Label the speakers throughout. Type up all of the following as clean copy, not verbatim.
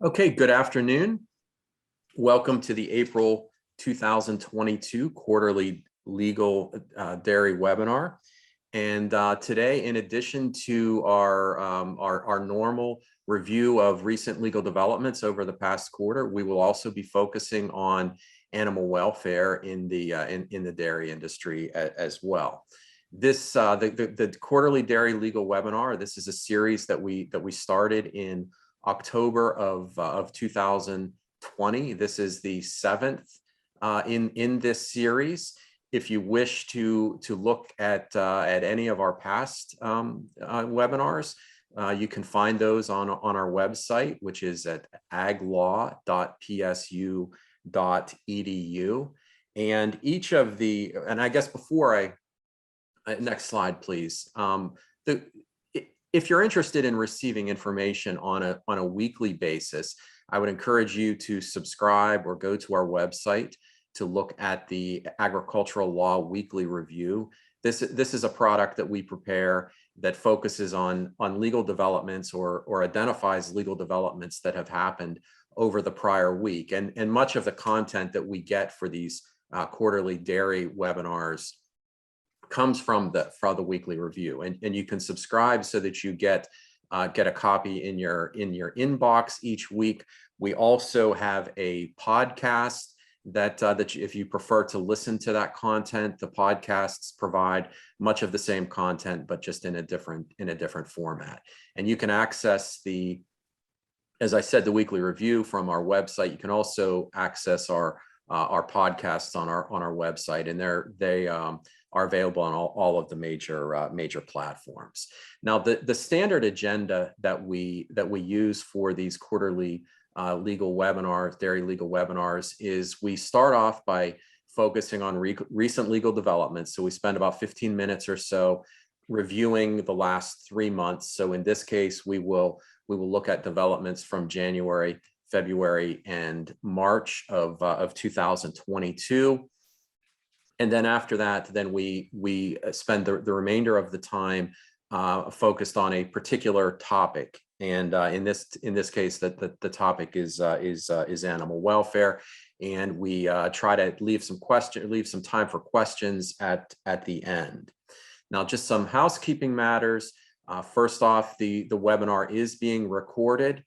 Speaker 1: Okay, good afternoon. Welcome to the April 2022 quarterly legal dairy webinar. And today, in addition to our normal review of recent legal developments over the past quarter, we will also be focusing on animal welfare in the dairy industry as well. This the quarterly dairy legal webinar. This is a series that we started in October of 2020. This is the seventh in this series. If you wish to look at any of our past webinars, you can find those on our website, which is at aglaw.psu.edu. And each of the, and I guess before next slide, please. If you're interested in receiving information on a weekly basis, I would encourage you to subscribe or go to our website to look at the Agricultural Law Weekly Review. This is a product that we prepare that focuses on legal developments or identifies legal developments that have happened over the prior week. And much of the content that we get for these quarterly dairy webinars comes from the weekly review, and you can subscribe so that you get a copy in your inbox each week. We also have a podcast that if you prefer to listen to that content, the podcasts provide much of the same content, but just in a different format. And you can access as I said, the weekly review from our website. You can also access our podcasts on our website, and they are available on all of the major platforms. Now, the standard agenda that we use for these quarterly legal webinars, dairy legal webinars, is we start off by focusing on recent legal developments. So we spend about 15 minutes or so reviewing the last 3 months. So in this case, we will look at developments from January, February, and March of 2022. And then after that, then we spend the remainder of the time focused on a particular topic. And in this case, the topic is animal welfare, and we try to leave some time for questions at the end. Now, just some housekeeping matters. First off, the webinar is being recorded.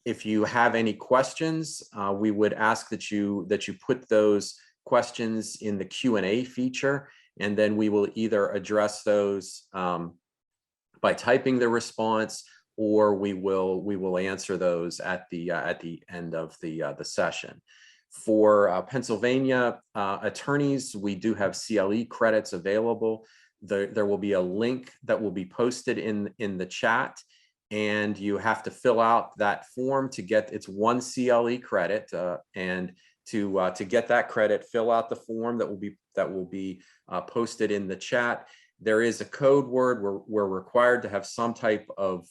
Speaker 1: If you have any questions, we would ask that you put those questions in the Q&A feature, and then we will either address those by typing the response, or we will answer those at the end of the session. For Pennsylvania attorneys, we do have CLE credits available. There will be a link that will be posted in the chat, and you have to fill out that form to get, it's 1 CLE credit, and to get that credit, fill out the form that will be posted in the chat. There is a code word. We're required to have some type of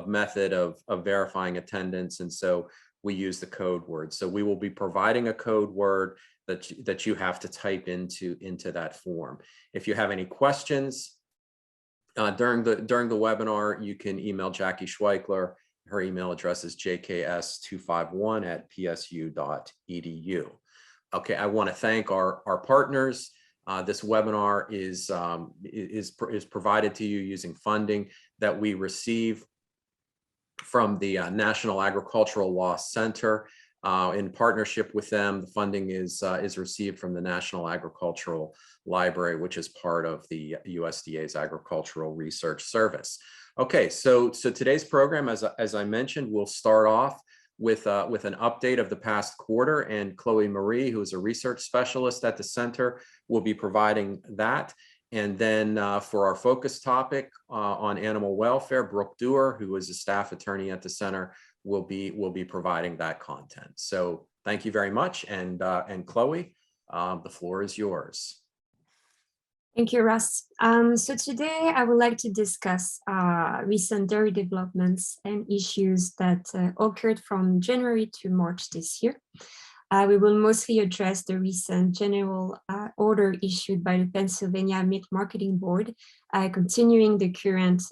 Speaker 1: method of verifying attendance, and so we use the code word. So we will be providing a code word that you have to type into that form. If you have any questions during the webinar, you can email Jackie Schweickler. Her email address is jks251@psu.edu. Okay, I want to thank our partners. This webinar is provided to you using funding that we receive from the National Agricultural Law Center. In partnership with them, the funding is received from the National Agricultural Library, which is part of the USDA's Agricultural Research Service. Okay, so today's program, as I mentioned, we'll start off with an update of the past quarter, and Chloe Marie, who is a research specialist at the center, will be providing that. And then for our focus topic on animal welfare, Brooke Dewar, who is a staff attorney at the center, will be providing that content. So thank you very much, and Chloe, the floor is yours.
Speaker 2: Thank you, Ross. So today I would like to discuss recent dairy developments and issues that occurred from January to March this year. We will mostly address the recent general order issued by the Pennsylvania Meat Marketing Board, continuing the current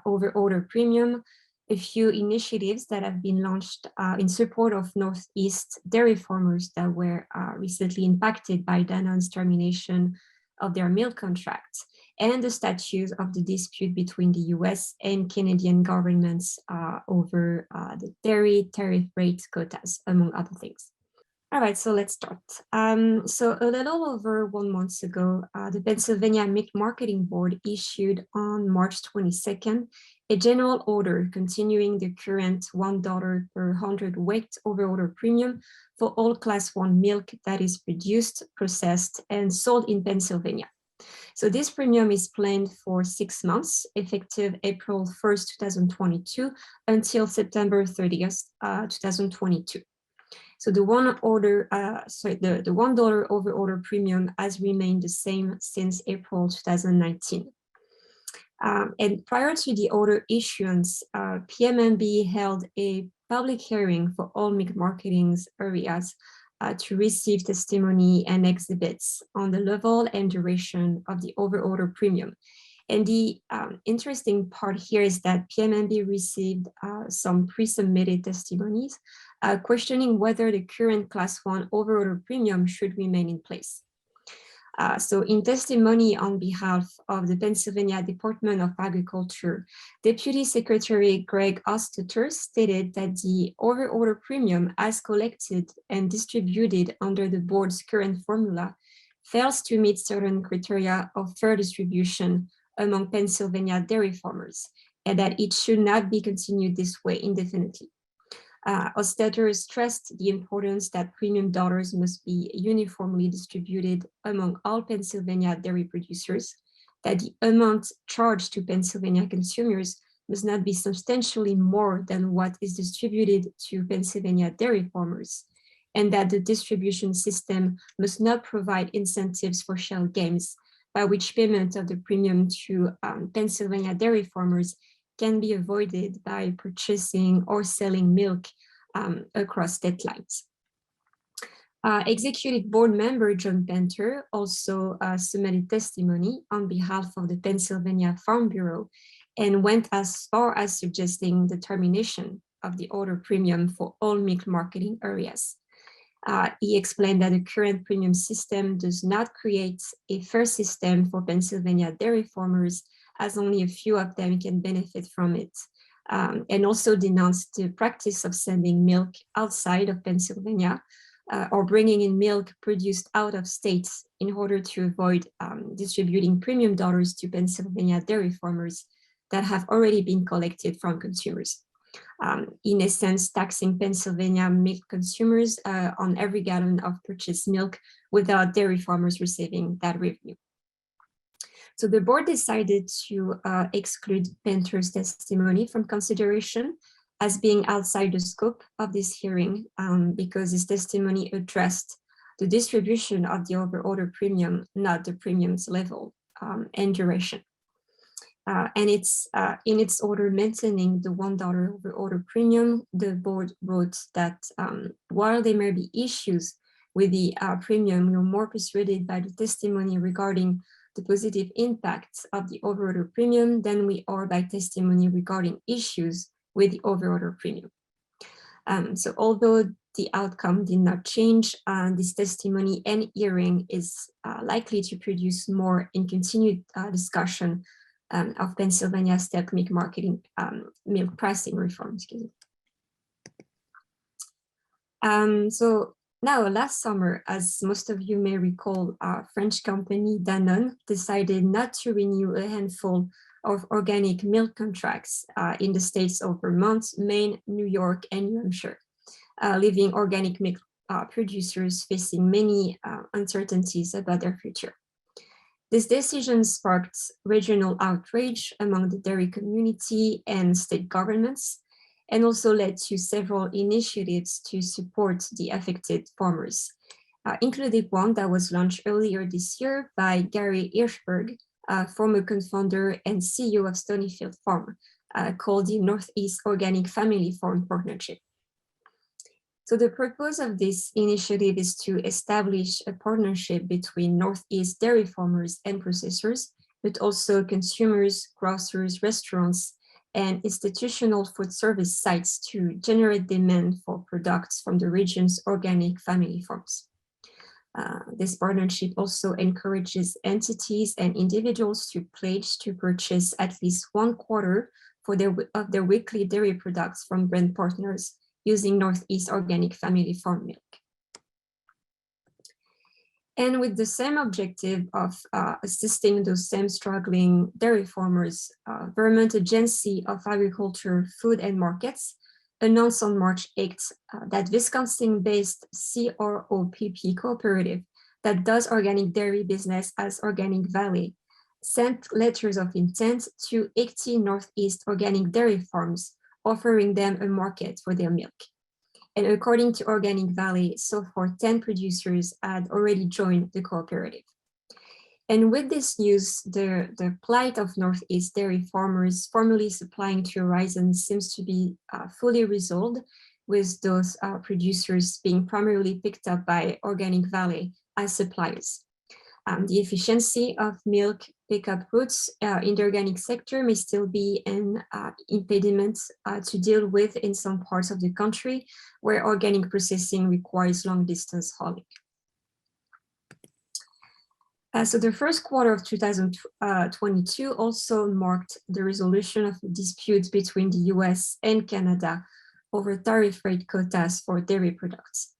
Speaker 2: over-order premium, a few initiatives that have been launched in support of Northeast dairy farmers that were recently impacted by Danone's termination of their milk contracts, and the status of the dispute between the US and Canadian governments over the dairy tariff rate quotas, among other things. All right, so let's start. So a little over 1 month ago, the Pennsylvania Milk Marketing Board issued on March 22nd a general order continuing the current $1 per hundredweight overorder premium for all Class 1 milk that is produced, processed, and sold in Pennsylvania. So this premium is planned for 6 months, effective April 1st, 2022 until September 30th, 2022. So the $1 overorder premium has remained the same since April 2019. And prior to the order issuance, PMMB held a public hearing for all milk marketing areas to receive testimony and exhibits on the level and duration of the overorder premium. And the interesting part here is that PMMB received some pre-submitted testimonies questioning whether the current Class 1 overorder premium should remain in place. So in testimony on behalf of the Pennsylvania Department of Agriculture, Deputy Secretary Greg Osteter stated that the overorder premium as collected and distributed under the board's current formula fails to meet certain criteria of fair distribution among Pennsylvania dairy farmers, and that it should not be continued this way indefinitely. Osteter stressed the importance that premium dollars must be uniformly distributed among all Pennsylvania dairy producers, that the amount charged to Pennsylvania consumers must not be substantially more than what is distributed to Pennsylvania dairy farmers, and that the distribution system must not provide incentives for shell games, by which payment of the premium to Pennsylvania dairy farmers can be avoided by purchasing or selling milk across state lines. Executive Board member John Penter also submitted testimony on behalf of the Pennsylvania Farm Bureau and went as far as suggesting the termination of the order premium for all milk marketing areas. He explained that the current premium system does not create a fair system for Pennsylvania dairy farmers, as only a few of them can benefit from it, and also denounced the practice of sending milk outside of Pennsylvania or bringing in milk produced out of state in order to avoid distributing premium dollars to Pennsylvania dairy farmers that have already been collected from consumers. In a sense, taxing Pennsylvania milk consumers on every gallon of purchased milk without dairy farmers receiving that revenue. So the board decided to exclude Penter's testimony from consideration as being outside the scope of this hearing because his testimony addressed the distribution of the overorder premium, not the premium's level and duration. And it's in its order mentioning the $1 overorder premium, the board wrote that while there may be issues with the premium, we're more persuaded by the testimony regarding the positive impacts of the overorder premium than we are by testimony regarding issues with the overorder premium. So although the outcome did not change, this testimony and hearing is likely to produce more in continued discussion of Pennsylvania state milk marketing, milk pricing reform, excuse me. So now, last summer, as most of you may recall, French company Danone decided not to renew a handful of organic milk contracts in the states of Vermont, Maine, New York, and New Hampshire, leaving organic milk producers facing many uncertainties about their future. This decision sparked regional outrage among the dairy community and state governments, and also led to several initiatives to support the affected farmers, including one that was launched earlier this year by Gary Hirschberg, former co-founder and CEO of Stonyfield Farm, called the Northeast Organic Family Farm Partnership. So the purpose of this initiative is to establish a partnership between Northeast dairy farmers and processors, but also consumers, grocers, restaurants, and institutional food service sites to generate demand for products from the region's organic family farms. This partnership also encourages entities and individuals to pledge to purchase at least 1/4 of their weekly dairy products from brand partners using Northeast Organic Family Farm milk. And with the same objective of assisting those same struggling dairy farmers, Vermont Agency of Agriculture, Food and Markets announced on March 8th that Wisconsin-based CROPP cooperative that does organic dairy business as Organic Valley sent letters of intent to 80 Northeast organic dairy farms, offering them a market for their milk. And according to Organic Valley, so far 10 producers had already joined the cooperative. And with this news, the plight of Northeast dairy farmers formerly supplying to Horizon seems to be fully resolved, with those producers being primarily picked up by Organic Valley as suppliers. The efficiency of milk pickup routes in the organic sector may still be an impediment to deal with in some parts of the country where organic processing requires long distance hauling. So the first quarter of 2022 also marked the resolution of disputes between the US and Canada over tariff rate quotas for dairy products.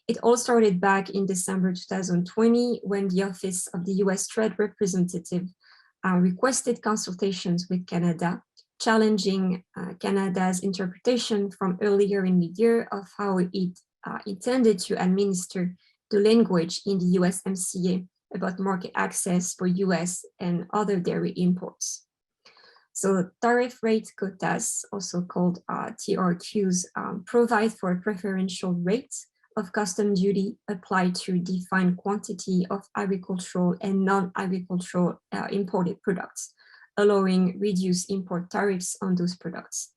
Speaker 2: It all started back in December 2020 when the Office of the US Trade Representative requested consultations with Canada, challenging Canada's interpretation from earlier in the year of how it intended to administer the language in the USMCA about market access for US and other dairy imports. So tariff rate quotas, also called TRQs, provide for a preferential rate of custom duty applied to defined quantity of agricultural and non-agricultural imported products, allowing reduced import tariffs on those products.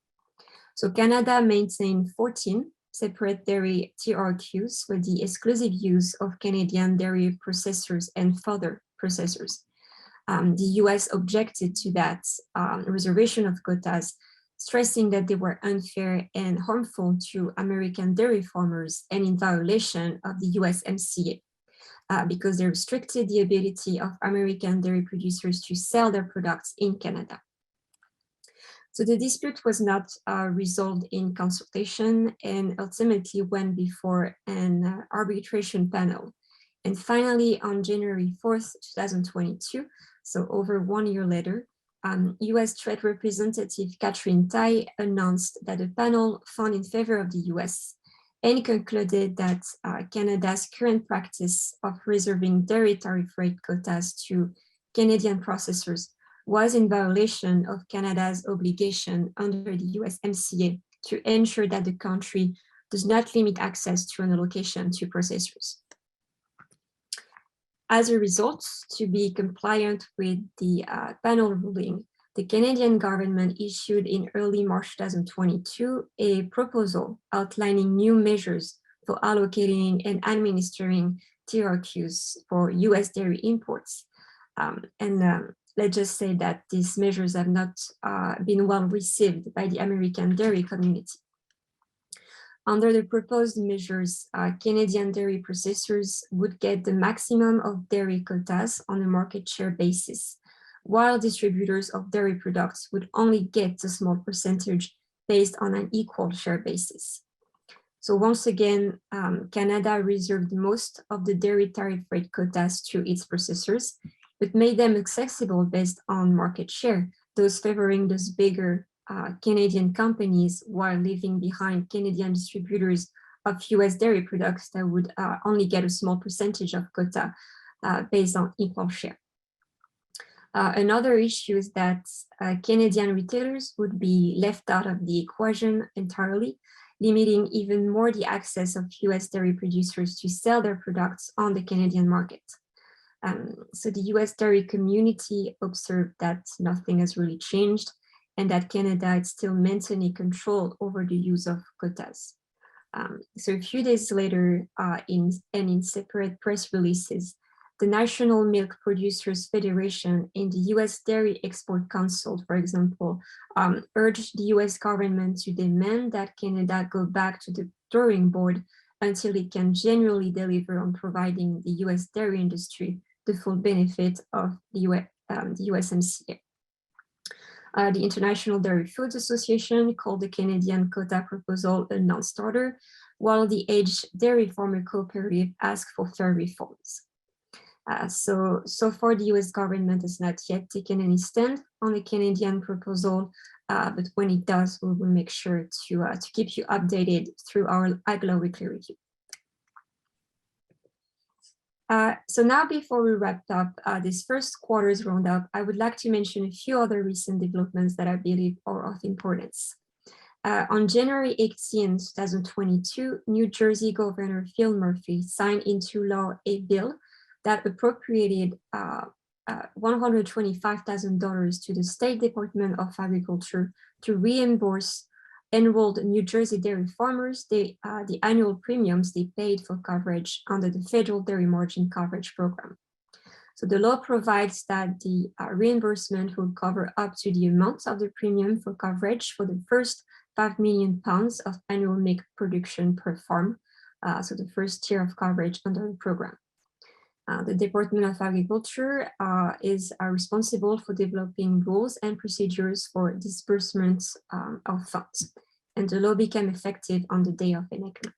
Speaker 2: So Canada maintained 14 separate dairy TRQs for the exclusive use of Canadian dairy processors and fodder processors. The US objected to that reservation of quotas, stressing that they were unfair and harmful to American dairy farmers and in violation of the USMCA because they restricted the ability of American dairy producers to sell their products in Canada. So the dispute was not resolved in consultation and ultimately went before an arbitration panel. And finally, on January 4th, 2022, so over 1 year later, US Trade Representative Katherine Tai announced that a panel found in favor of the US and concluded that Canada's current practice of reserving dairy tariff rate quotas to Canadian processors was in violation of Canada's obligation under the USMCA to ensure that the country does not limit access to an allocation to processors. As a result, to be compliant with the panel ruling, the Canadian government issued in early March 2022 a proposal outlining new measures for allocating and administering TRQs for US dairy imports. Let's just say that these measures have not been well received by the American dairy community. Under the proposed measures, Canadian dairy processors would get the maximum of dairy quotas on a market share basis, while distributors of dairy products would only get a small percentage based on an equal share basis. So once again, Canada reserved most of the dairy tariff rate quotas to its processors, but made them accessible based on market share, thus favoring those bigger Canadian companies while leaving behind Canadian distributors of US dairy products that would only get a small percentage of quota based on equal share. Another issue is that Canadian retailers would be left out of the equation entirely, limiting even more the access of US dairy producers to sell their products on the Canadian market. So the US dairy community observed that nothing has really changed and that Canada is still maintaining control over the use of quotas. So a few days later, in separate press releases, the National Milk Producers Federation and the US Dairy Export Council, for example, urged the US government to demand that Canada go back to the drawing board until it can genuinely deliver on providing the US dairy industry the full benefit of the USMCA. The International Dairy Foods Association called the Canadian quota proposal a non-starter, while the Aged Dairy Farmer Cooperative asked for fair reforms. So far, the US government has not yet taken any stand on the Canadian proposal, but when it does, we will make sure to keep you updated through our AgLaw Weekly Review. So now, before we wrap up this first quarter's roundup, I would like to mention a few other recent developments that I believe are of importance. On January 18, 2022, New Jersey Governor Phil Murphy signed into law a bill that appropriated $125,000 to the State Department of Agriculture to reimburse enrolled New Jersey dairy farmers the annual premiums they paid for coverage under the Federal Dairy Margin Coverage Program. So the law provides that the reimbursement will cover up to the amount of the premium for coverage for the first 5 million pounds of annual milk production per farm, so the first tier of coverage under the program. The Department of Agriculture is responsible for developing rules and procedures for disbursement of funds, and the law became effective on the day of enactment.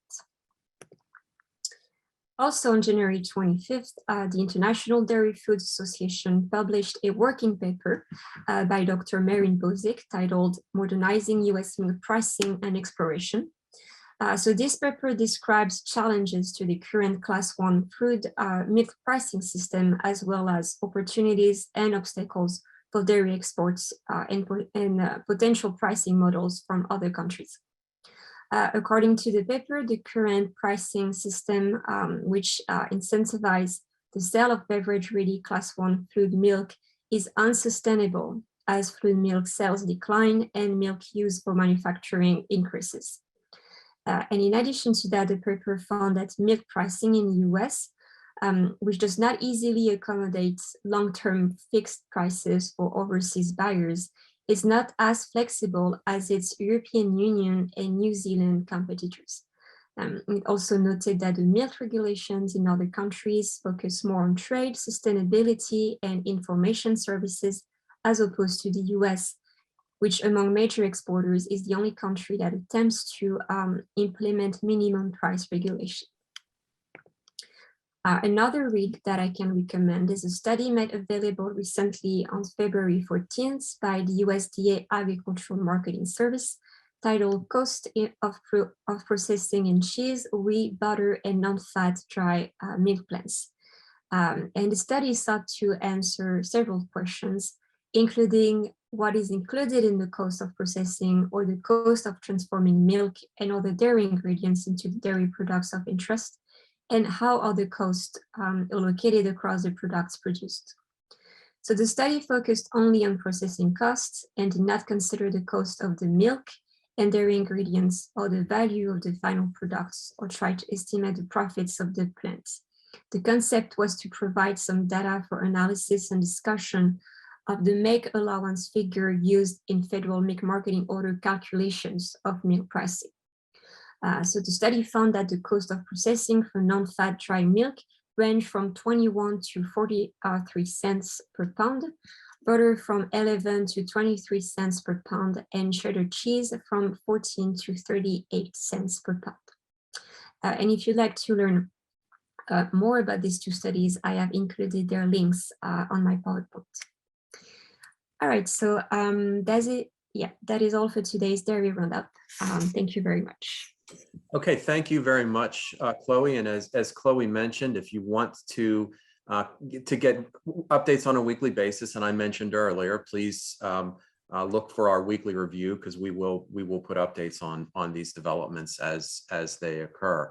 Speaker 2: Also on January 25th, the International Dairy Foods Association published a working paper by Dr. Marin Bozic titled Modernizing US Milk Pricing and Exploration. So this paper describes challenges to the current Class 1 food milk pricing system, as well as opportunities and obstacles for dairy exports and potential pricing models from other countries. According to the paper, the current pricing system, which incentivizes the sale of beverage-ready Class 1 fluid milk, is unsustainable as fluid milk sales decline and milk use for manufacturing increases. And in addition to that, the paper found that milk pricing in the US, which does not easily accommodate long-term fixed prices for overseas buyers, is not as flexible as its European Union and New Zealand competitors. It also noted that the milk regulations in other countries focus more on trade, sustainability, and information services, as opposed to the US, which among major exporters is the only country that attempts to implement minimum price regulation. Another read that I can recommend is a study made available recently on February 14th by the USDA Agricultural Marketing Service titled Cost of Processing in Cheese, Whey, Butter, and Non-Fat Dry Milk Plants. And the study sought to answer several questions, including what is included in the cost of processing or the cost of transforming milk and other dairy ingredients into dairy products of interest, and how are the costs allocated across the products produced. So the study focused only on processing costs and did not consider the cost of the milk and dairy ingredients or the value of the final products or try to estimate the profits of the plants. The concept was to provide some data for analysis and discussion of the make allowance figure used in federal milk marketing order calculations of milk pricing. So the study found that the cost of processing for non-fat dry milk ranged from 21 to 43 cents per pound, butter from 11 to 23 cents per pound, and cheddar cheese from 14 to 38 cents per pound. And if you'd like to learn more about these two studies, I have included their links on my PowerPoint. All right, so that's it. Yeah, that is all for today's dairy roundup. Thank you very much.
Speaker 1: Okay, thank you very much, Chloe. And as Chloe mentioned, if you want to get updates on a weekly basis, and I mentioned earlier, please look for our weekly review because we will put updates on these developments as they occur.